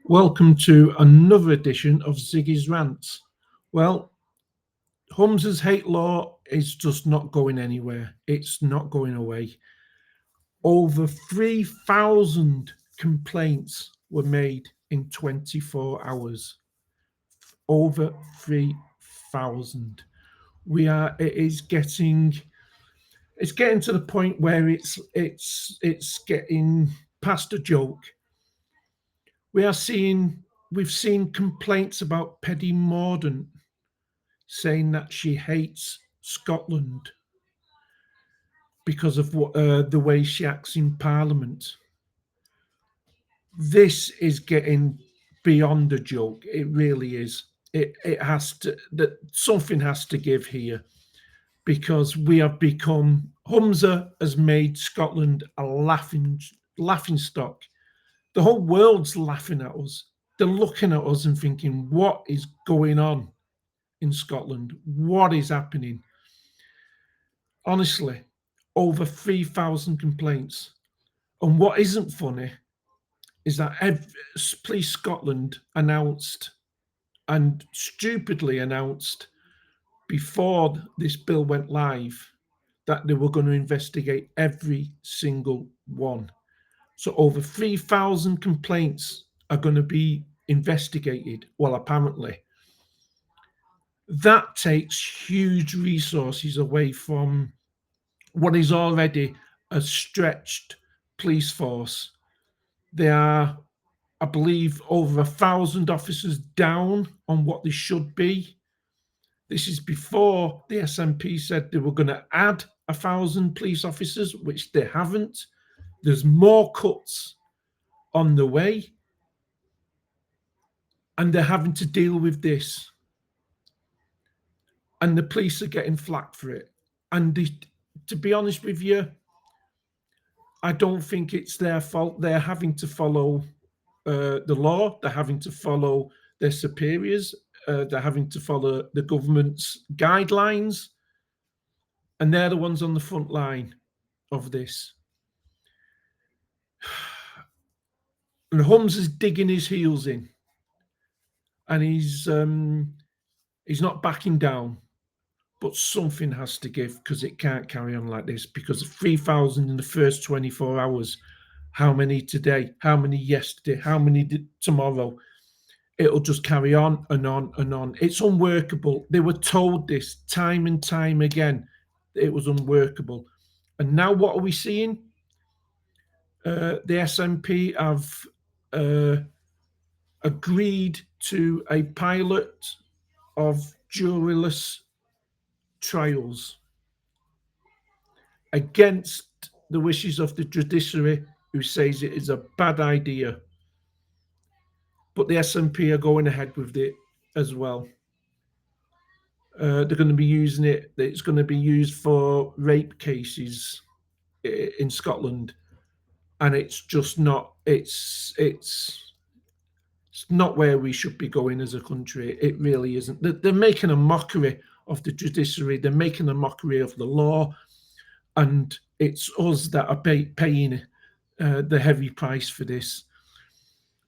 Welcome to another edition of Ziggy's Rants. Well, Humza's hate law is just not going anywhere. It's not going away. Over 3,000 complaints were made in 24 hours. Over 3,000. It's getting to the point where it's getting past a joke. We are seeing we've seen complaints about Paddy Mordaunt saying that she hates Scotland because of the way she acts in Parliament. This is getting beyond a joke. It really is. It has to that something has to give here because we have become Humza has made Scotland a laughing stock. The whole world's laughing at us. They're looking at us and thinking, what is going on in Scotland? What is happening? Honestly, over 3,000 complaints. And what isn't funny is that Police Scotland announced and stupidly announced before this bill went live that they were going to investigate every single one. So over 3,000 complaints are going to be investigated. Well, apparently. That takes huge resources away from what is already a stretched police force. There are, I believe, over 1,000 officers down on what they should be. This is before the SNP said they were going to add 1,000 police officers, which they haven't. There's more cuts on the way, and they're having to deal with this. And the police are getting flack for it. And to be honest with you, I don't think it's their fault. They're having to follow the law. They're having to follow their superiors. They're having to follow the government's guidelines. And they're the ones on the front line of this. And Humza is digging his heels in. And he's not backing down. But something has to give because it can't carry on like this. Because 3,000 in the first 24 hours, how many today? How many yesterday? How many tomorrow? It'll just carry on and on and on. It's unworkable. They were told this time and time again. It was unworkable. And now what are we seeing? The SNP have agreed to a pilot of juryless trials against the wishes of the judiciary, who says it is a bad idea. But the SNP are going ahead with it as well. They're going to be using it. It's going to be used for rape cases in Scotland, and it's just not. It's not where we should be going as a country. It really isn't. They're making a mockery of the judiciary. They're making a mockery of the law, and it's us that are paying the heavy price for this.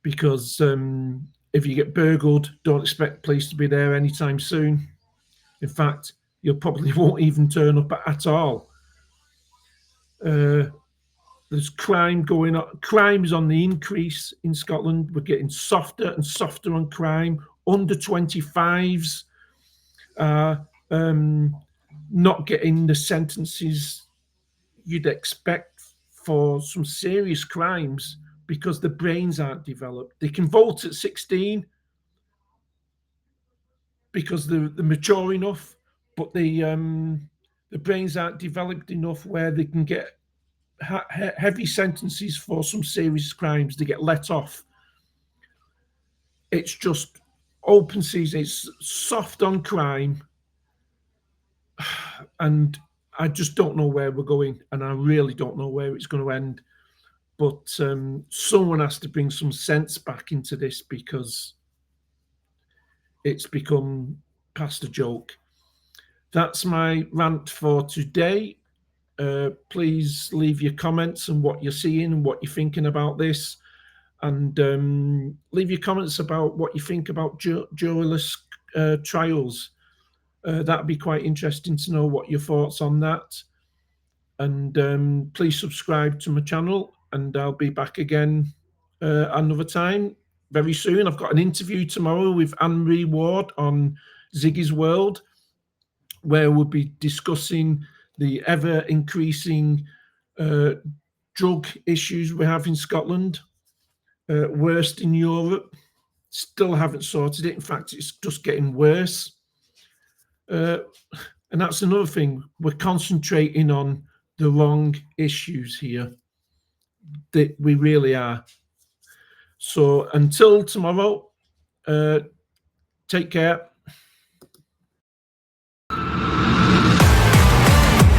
Because if you get burgled, don't expect police to be there anytime soon. In fact, you probably won't even turn up at all. There's crime going on. Crime is on the increase in Scotland. We're getting softer and softer on crime. Under 25s not getting the sentences you'd expect for some serious crimes because the brains aren't developed. They can vote at 16 because they're mature enough, but the brains aren't developed enough where they can get heavy sentences for some serious crimes. They get let off. It's just open season. It's soft on crime, and I just don't know where we're going, and I really don't know where it's going to end. But someone has to bring some sense back into this because it's become past a joke. That's my rant for today. Please leave your comments on what you're seeing and what you're thinking about this. and leave your comments about what you think about jurorless trials. That'd be quite interesting to know what your thoughts on that. And please subscribe to my channel, and I'll be back again another time very soon. I've got an interview tomorrow with Anne-Marie Ward on Ziggy's World, where we'll be discussing the ever increasing drug issues we have in Scotland, worst in Europe. Still haven't sorted it. In fact, it's just getting worse. And that's another thing. We're concentrating on the wrong issues here. That we really are. So until tomorrow, take care.